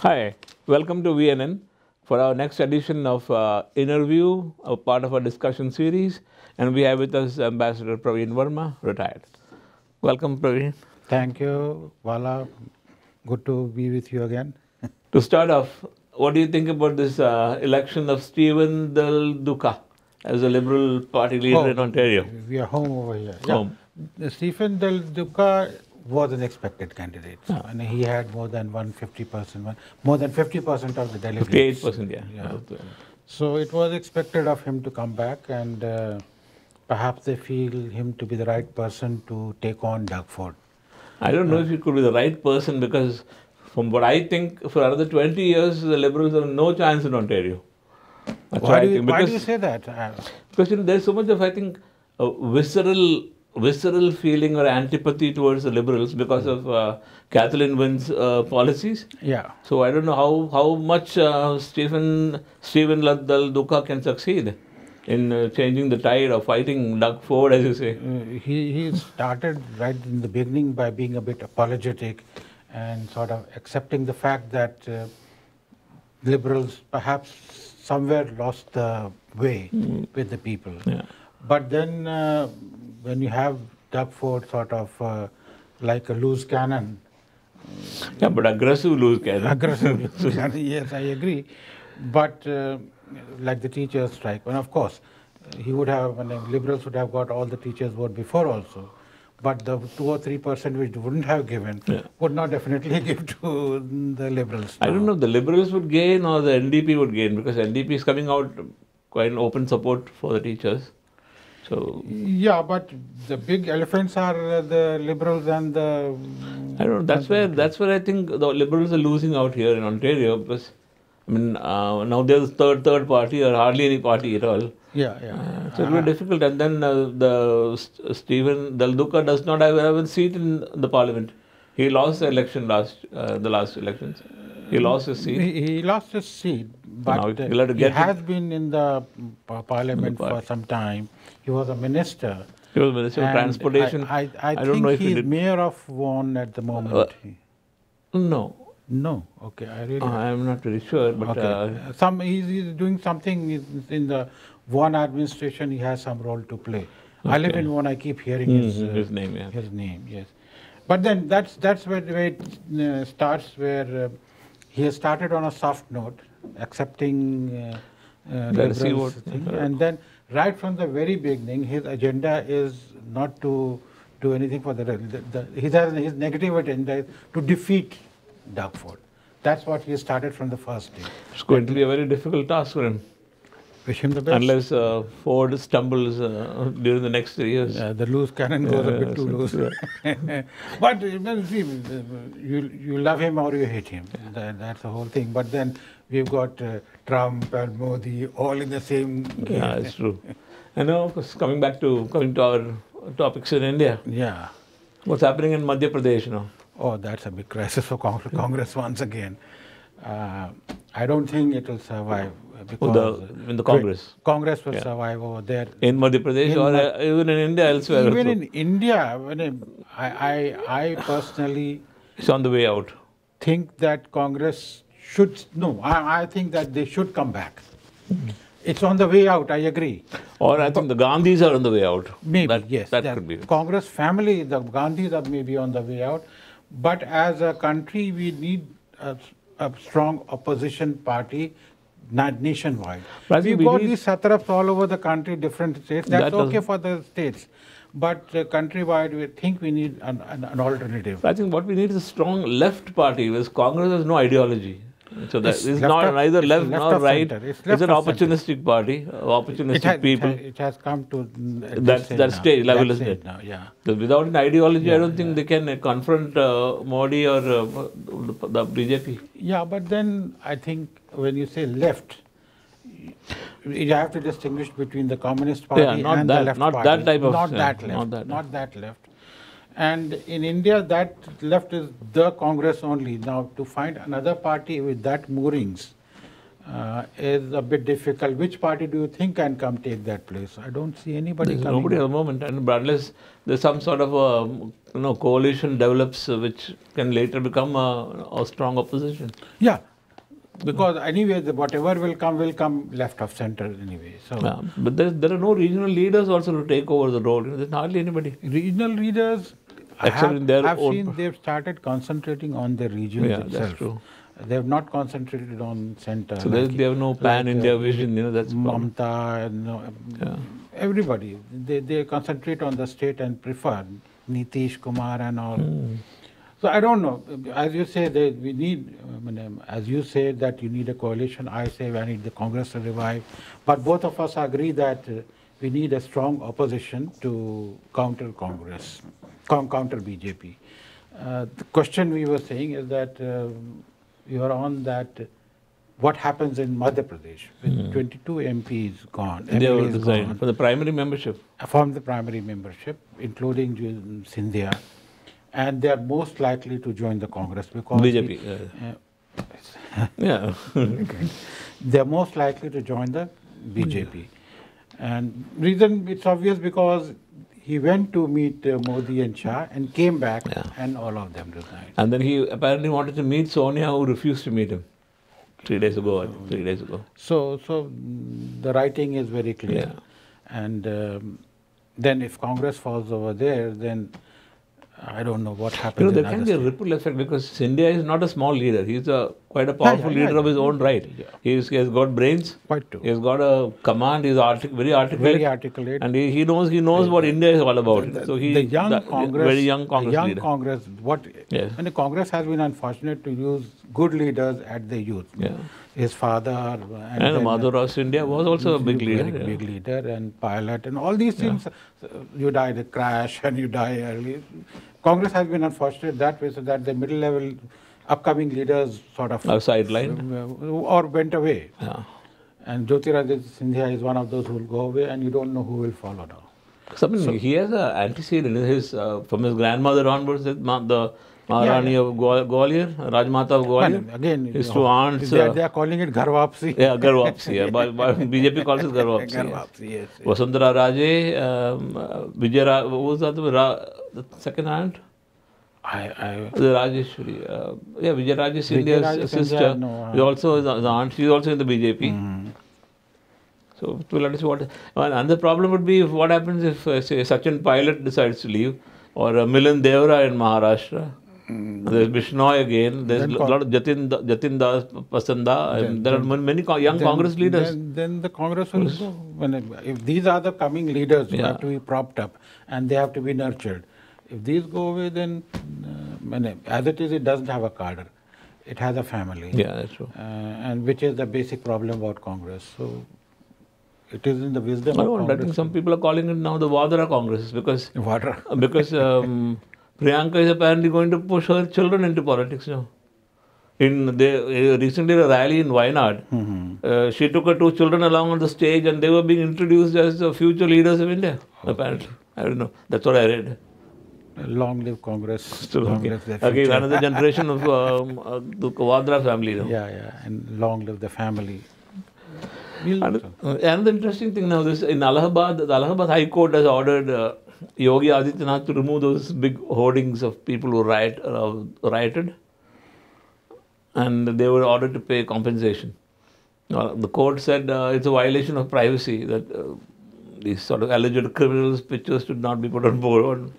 Hi, welcome to VNN for our next edition of interview, a part of our discussion series. And we have with us Ambassador Praveen Verma, retired. Welcome, Praveen. Thank you, Bala. Good to be with you again. To start off, what do you think about this election of Stephen Duca as a Liberal Party leader in Ontario? We are home over here. Home. Yeah. Stephen Duca was an expected candidate. And he had more than 150%, more than 50% of the delegates. 58%, yeah. So it was expected of him to come back, and perhaps they feel him to be the right person to take on Doug Ford. I don't know if he could be the right person, because from what I think, for another 20 years, the Liberals have no chance in Ontario. That's Why do you say that? Because there's so much of, I think, a visceral feeling or antipathy towards the Liberals because of Kathleen Wynne's policies. Yeah. So I don't know how much Stephen Duca can succeed in changing the tide or fighting Doug Ford, as you say. He started right in the beginning by being a bit apologetic and sort of accepting the fact that Liberals perhaps somewhere lost the way with the people. Yeah. But then when you have Doug Ford sort of like a loose cannon. Yeah, but aggressive loose cannon. Aggressive loose cannon, yes, I agree. But like the teachers' strike, and of course, he would have, Liberals would have got all the teachers' vote before also. But the 2 or 3% which wouldn't have given would not definitely give to the Liberals. I don't know if the Liberals would gain or the NDP would gain, because NDP is coming out quite an open support for the teachers. So yeah, but the big elephants are the Liberals and the. I don't know. That's where I think the Liberals are losing out here in Ontario, because I mean now there's third party or hardly any party at all. Yeah. So it's very difficult. And then the Stephen Duca does not have a seat in the parliament. He lost the election the last elections. He lost his seat. He lost his seat, but he has been in the parliament for some time. He was a minister. He was Minister of Transportation. I don't know if he's mayor of Vaughan at the moment. No. No. Okay, I'm not very sure, but he's doing something in the Vaughan administration. He has some role to play. I live in Vaughan. I keep hearing his name. Yeah. His name, yes. But then that's where it starts, where he has started on a soft note, accepting Liberals thing, and then right from the very beginning, his agenda is not to do anything for his negative agenda is to defeat Doug Ford. That's what he started from the first day. It's going to be a very difficult task for him. Wish him the best. Unless Ford stumbles during the next 3 years. Yeah, the loose cannon goes a bit too loose. But you love him or you hate him. That's the whole thing. But then we've got Trump and Modi all in the same game. Yeah, it's true. And now, coming to our topics in India. Yeah. What's happening in Madhya Pradesh now? Oh, that's a big crisis for Congress once again. I don't think it will survive. Because in the Congress? Congress will survive over there. In Madhya Pradesh or even in India elsewhere? Even in India, I personally... It's on the way out. Think that Congress should... No, I think that they should come back. It's on the way out, I agree. Or I think the Gandhis are on the way out. Maybe, yes. That could be. Congress family, the Gandhis are maybe on the way out. But as a country, we need a strong opposition party nationwide. We've got these satraps all over the country, different states. That's okay for the states. But countrywide, we think we need an alternative. I think what we need is a strong left party, because Congress has no ideology. So that is not neither left nor right. It's an opportunistic party, opportunistic people. It has come to that stage level, isn't it? Now, yeah. Without an ideology, I don't think they can confront Modi or the BJP. Yeah, but then I think when you say left, you have to distinguish between the Communist Party and the left party. That type of not that left. Not that left. And in India, that left is the Congress only. Now, to find another party with that moorings is a bit difficult. Which party do you think can come take that place? I don't see anybody coming. Nobody at the moment, and unless there's some sort of a coalition develops, which can later become a strong opposition. Yeah, Because anyway, whatever will come left of center anyway. So, but there are no regional leaders also to take over the role. There's hardly anybody. Regional leaders, I've seen they've started concentrating on the regions itself. That's true. They have not concentrated on center. So they have no pan-India vision, that's Mamta, everybody. They concentrate on the state and prefer Nitish Kumar and all. So I don't know. As you say, we need, as you say that you need a coalition, I say I need the Congress to revive. But both of us agree that we need a strong opposition to counter Congress, counter BJP. The question we were saying is that you are on that. What happens in Madhya Pradesh with 22 MPs gone? They were resigned from the primary membership. From the primary membership, including Scindia. And they are most likely to join the Congress because BJP. They are most likely to join the BJP. And reason it's obvious because he went to meet Modi and Shah and came back and all of them resigned. And then he apparently wanted to meet Sonia, who refused to meet him 3 days ago. So the writing is very clear. And then if Congress falls over there, then I don't know what happens. There can be a ripple effect because Scindia is not a small leader. He's quite a powerful leader of his own right. He has got brains. Quite true. He has got a command. He's very articulate. Very articulate. And he knows what India is all about. So the young Congress, very young Congress leader. Congress. And the Congress has been unfortunate to use good leaders at the youth. His father and Madhura Scindia was also a big leader. Big leader and pilot and all these things. You die in a crash and you die early. Congress has been unfortunate that way, so that the middle level upcoming leaders sort of sidelined or went away. And Jyotiraditya Scindia is one of those who will go away, and you don't know who will follow now. He has an antecedent from his grandmother onwards. The Maharani of Gwalior, Rajmata of Gwalior. Again, his two aunts. They are calling it Gharwapsi. Gharwapsi. BJP calls it Gharwapsi. Yes. Vasundhara Raje, Vijay, what was that? The second aunt? The Rajeshwari. Vijay Raje Scindia's sister. Is also his aunt. She is also in the BJP. So we'll understand what. And the problem would be what happens if, say, Sachin Pilot decides to leave, or Milan Devra in Maharashtra. There's Bishnoi again. There's a lot of Jatin Das Pasanda. There are many young Congress leaders. Then the Congress will go. If these are the coming leaders who have to be propped up and they have to be nurtured. If these go away, then as it is, it doesn't have a cadre. It has a family. That's true. And which is the basic problem about Congress. So it is in the wisdom of Congress. I think some people are calling it now the Vadra Congress because Priyanka is apparently going to push her children into politics now. Recently a rally in Wayanad, she took her two children along on the stage and they were being introduced as the future leaders of India, apparently. I don't know. That's what I read. Long live Congress. Again, another generation of the Vadra family. And long live the family. Another interesting thing now, in Allahabad, the Allahabad High Court has ordered Yogi Adityanath to remove those big hoardings of people who rioted, and they were ordered to pay compensation. The court said it's a violation of privacy that these sort of alleged criminals' pictures should not be put on board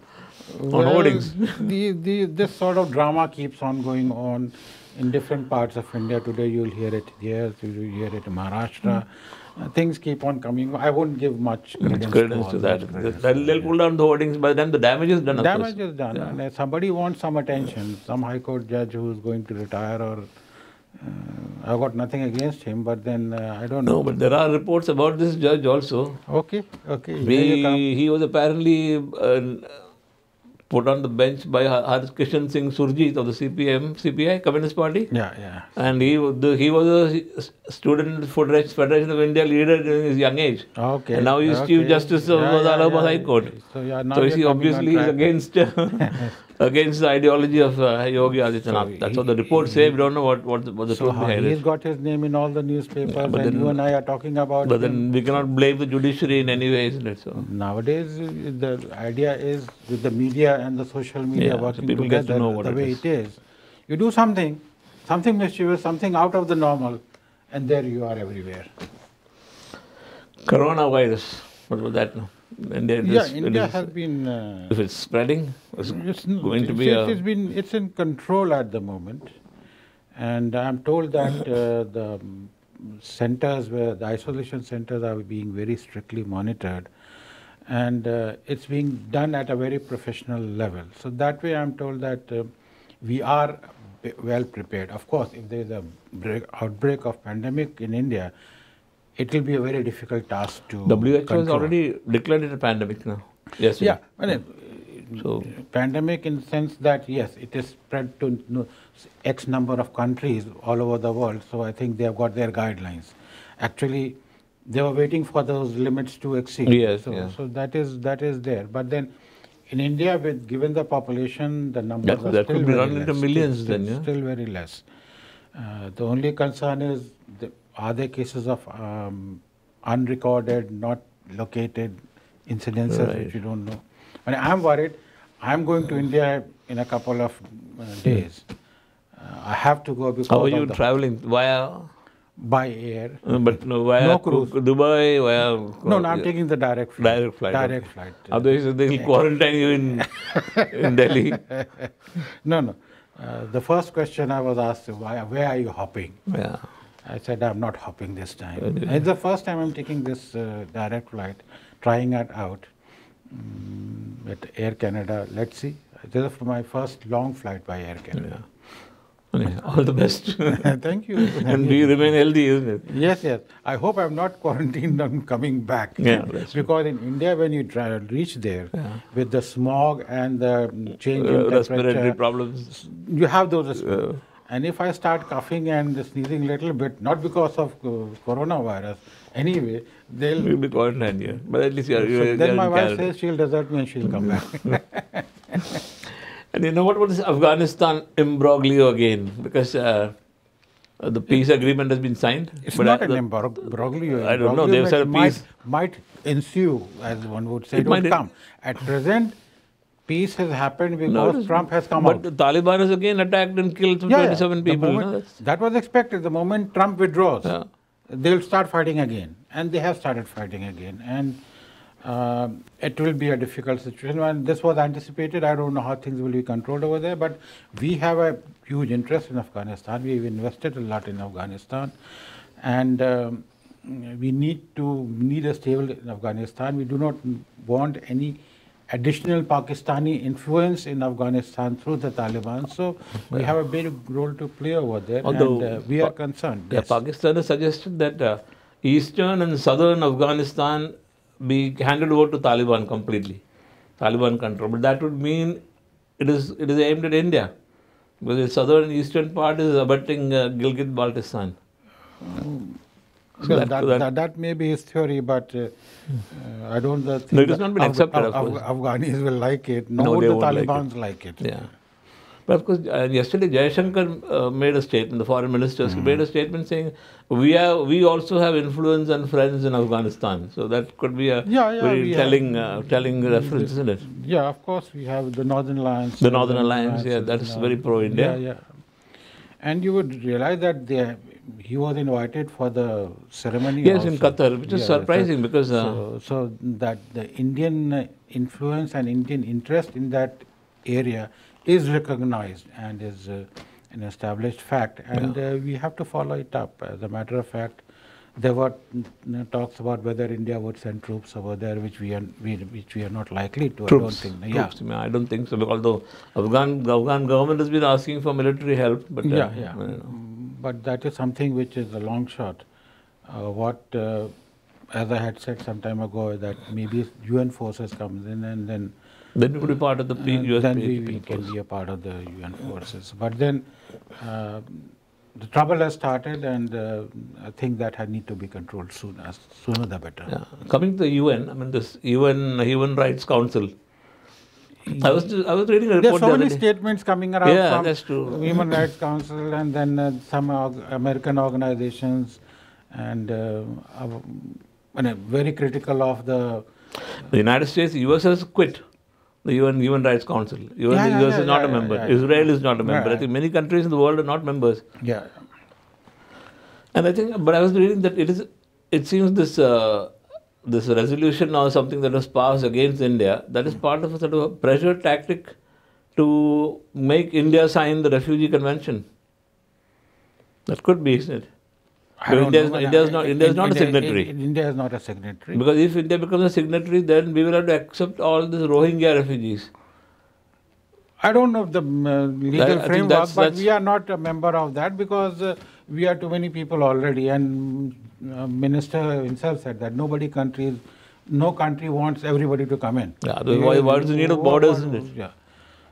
on hoardings. This sort of drama keeps on going on in different parts of India. Today you will hear it here, you will hear it in Maharashtra. Things keep on coming. I won't give much credence to that. They'll pull down the hoardings, but then the damage is done. Damage is done. And if somebody wants some attention, some High Court judge who is going to retire, or I've got nothing against him, but then I don't know. No, but there are reports about this judge also. Okay. He was apparently put on the bench by Harkishan Singh Surjit of the CPI, Communist Party. And he was a student Federation of India leader in his young age. And now he is Chief Justice of the Allahabad High Court. So he obviously is against the ideology of Yogi Adityanath. That's what the reports say. We don't know what the truth behind it. He's got his name in all the newspapers, and you and I are talking about But then we cannot blame the judiciary in any way, isn't it? So nowadays, the idea is with the media and the social media working so people together get to know what the way it is. You do something, something mischievous, something out of the normal, and there you are everywhere. Coronavirus, what was that now? India has been... if it's spreading, it's in control at the moment. And I'm told that the centers, the isolation centers are being very strictly monitored. And it's being done at a very professional level. So that way I'm told that we are well prepared. Of course, if there is a outbreak of pandemic in India, it will be a very difficult task to WHO control. has already declared it a pandemic now. Yes. Yeah. So pandemic in the sense that, yes, it is spread to X number of countries all over the world. So I think they have got their guidelines. Actually, they were waiting for those limits to exceed. Yes. So that is there. But then in India, given the population, the numbers are that still could be very run less. into millions then, Still very less. The only concern is, are there cases of unrecorded, not located incidences which we don't know? I'm worried. I'm going to India in a couple of days. I have to go because how are you traveling? Via? By air. But no, via cruise. Dubai, via... No, I'm taking the direct flight. Direct flight. Otherwise they'll quarantine you in Delhi. No. The first question I was asked, where are you hopping? Yeah. I said, I'm not hopping this time. It's the first time I'm taking this direct flight, trying it out at Air Canada. Let's see. This is my first long flight by Air Canada. Yeah. All the best. Thank you. And we remain healthy, isn't it? Yes. I hope I'm not quarantined on coming back. Yeah, because in India, when you reach there, with the smog and the change in respiratory problems, you have those. And if I start coughing and sneezing a little bit, not because of coronavirus, anyway, you'll be quarantined here. But at least then my wife says she'll desert me and she'll come back. And you know what was Afghanistan imbroglio again? Because the peace agreement has been signed. It's not an imbroglio. I don't know. They've said a peace might ensue, as one would say. It don't come. At present, peace has happened because Trump has come out. But the Taliban has again attacked and killed 27 people. That was expected. The moment Trump withdraws, they'll start fighting again. And they have started fighting again. And it will be a difficult situation. And this was anticipated. I don't know how things will be controlled over there. But we have a huge interest in Afghanistan. We've invested a lot in Afghanistan. And we need a stable in Afghanistan. We do not want any additional Pakistani influence in Afghanistan through the Taliban. So we have a big role to play over there. Although and we are concerned. Yes. Pakistan has suggested that eastern and southern Afghanistan be handed over to Taliban completely, Taliban control. But that would mean it is aimed at India, because the southern and eastern part is abutting Gilgit-Baltistan. So that may be his theory, but I don't think it has not been accepted. Afghanis will like it. No, the Taliban like it. Yeah. But of course, yesterday Jaishankar made a statement, the foreign minister made a statement saying, we also have influence and friends in Afghanistan. So that could be a very telling reference, isn't it? Yeah, of course, we have the Northern Alliance. The Northern Alliance, that is very pro-India. Yeah. And you would realize that he was invited for the ceremony. Yes, also in Qatar, which is surprising because... So that the Indian influence and Indian interest in that area is recognized and is an established fact, and we have to follow it up. As a matter of fact, there were talks about whether India would send troops over there, which we are not likely to. Troops, I don't think. Yeah. I don't think so. Although Afghan government has been asking for military help, but but that is something which is a long shot. As I had said some time ago, that maybe UN forces comes in and then we could be part of the US. Then we can be a part of the UN forces. But then the trouble has started, and I think that had need to be controlled sooner the better. Yeah. Coming to the UN, I mean this UN Human Rights Council. I was reading a report. There's so many statements coming around from that's true. Human Rights Council, and then some American organizations, and very critical of the United States, US has quit the UN Human Rights Council. US is not a member. Israel is not a member. I think many countries in the world are not members. Yeah. And I think, but I was reading that it seems this resolution or something that was passed against India, that is part of a sort of a pressure tactic to make India sign the Refugee Convention. That could be, isn't it? India is not a signatory. India is not a signatory. Because if India becomes a signatory, then we will have to accept all these Rohingya refugees. I don't know the legal framework, but we are not a member of that because we are too many people already. And Minister himself said that no country wants everybody to come in. Yeah, what is the need of borders, isn't it? Yeah.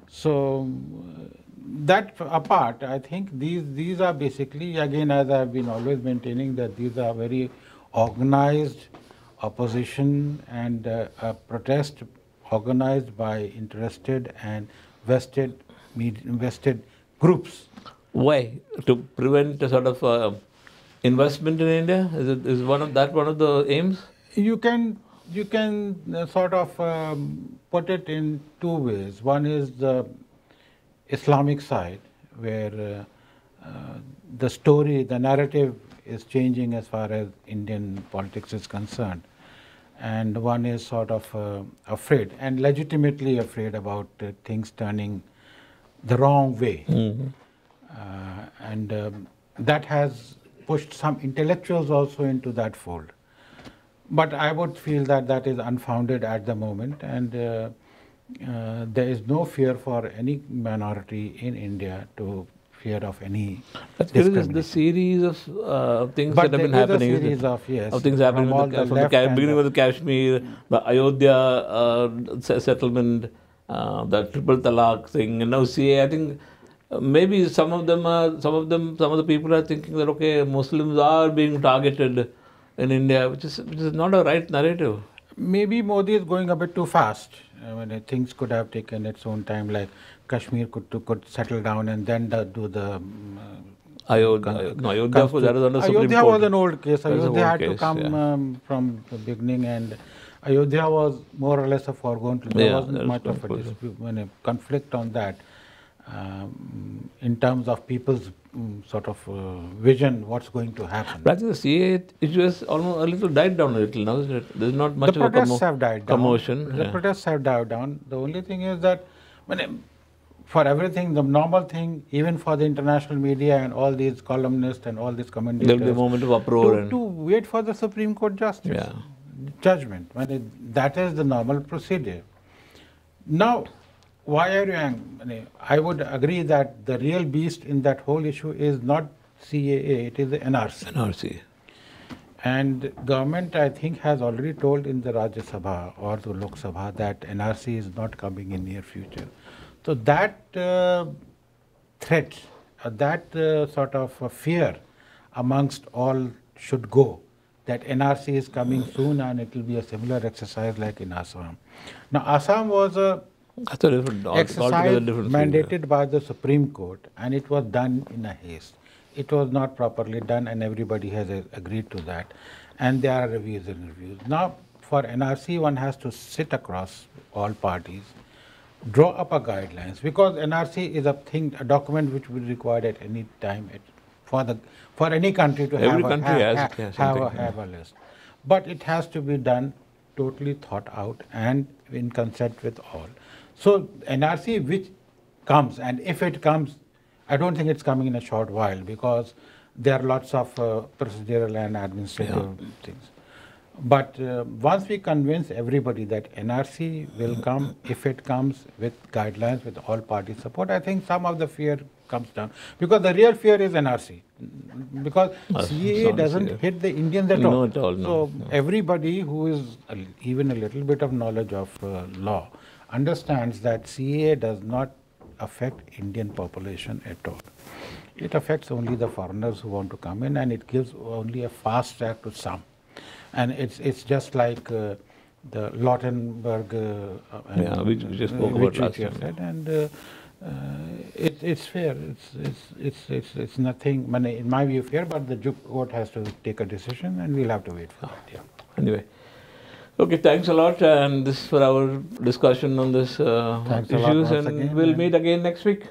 So that apart, I think these are basically, again, as I have been always maintaining, that these are very organized opposition and a protest organized by interested and vested groups. Why? To prevent a sort of investment in India? Is one of the aims? You can sort of put it in two ways. One is the Islamic side, where the narrative is changing as far as Indian politics is concerned. And one is sort of afraid, and legitimately afraid about things turning the wrong way. Mm-hmm. And that has pushed some intellectuals also into that fold. But I would feel that that is unfounded at the moment, and there is no fear for any minority in India to fear of any discrimination. The series of things that have been happening. Of things happening from the beginning of the Kashmir, the Ayodhya settlement, the triple talaq thing, and now CA. I think maybe some of the people are thinking that okay, Muslims are being targeted in India, which is not a right narrative. Maybe Modi is going a bit too fast. Things could have taken its own time, like Kashmir could settle down and then do the Ayodhya. That was under Supreme Court. Ayodhya was an old case. Ayodhya had to come from the beginning, and Ayodhya was more or less a foregone. There wasn't much of a conflict on that. In terms of people's sort of vision, what's going to happen. But I think the CA issue has almost a little died down a little now, isn't it? There's not much of a commotion. The protests have died down. The only thing is that for everything, the normal thing, even for the international media and all these columnists and all these commentators, there will be a moment of uproar. To wait for the Supreme Court judgment. That is the normal procedure. Now, why are you angry? I would agree that the real beast in that whole issue is not CAA, it is the NRC. And government, I think, has already told in the Rajya Sabha or the Lok Sabha that NRC is not coming in near future. So that threat, that sort of fear amongst all should go, that NRC is coming soon and it will be a similar exercise like in Assam. Now, Assam was a exercise mandated by the Supreme Court, and it was done in a haste. It was not properly done, and everybody has agreed to that. And there are reviews and reviews. Now, for NRC, one has to sit across all parties, draw up a guidelines, because NRC is a document which will be required at any time for any country to have a list. But it has to be done totally thought out and in consent with all. So NRC which comes, and if it comes, I don't think it's coming in a short while, because there are lots of procedural and administrative things. But once we convince everybody that NRC will come, if it comes with guidelines, with all party support, I think some of the fear comes down. Because the real fear is NRC. Because CAA doesn't hit the Indians at all. So everybody who is even a little bit of knowledge of law understands that CAA does not affect Indian population at all. It affects only the foreigners who want to come in, and it gives only a fast track to some. And it's just like the Lautenberg, which just spoke about last time. Said, and it's fair. It's nothing, in my view, fair. But the court has to take a decision, and we'll have to wait for that. Anyway, Okay, thanks a lot, and this is for our discussion on this issues, and we'll meet again next week.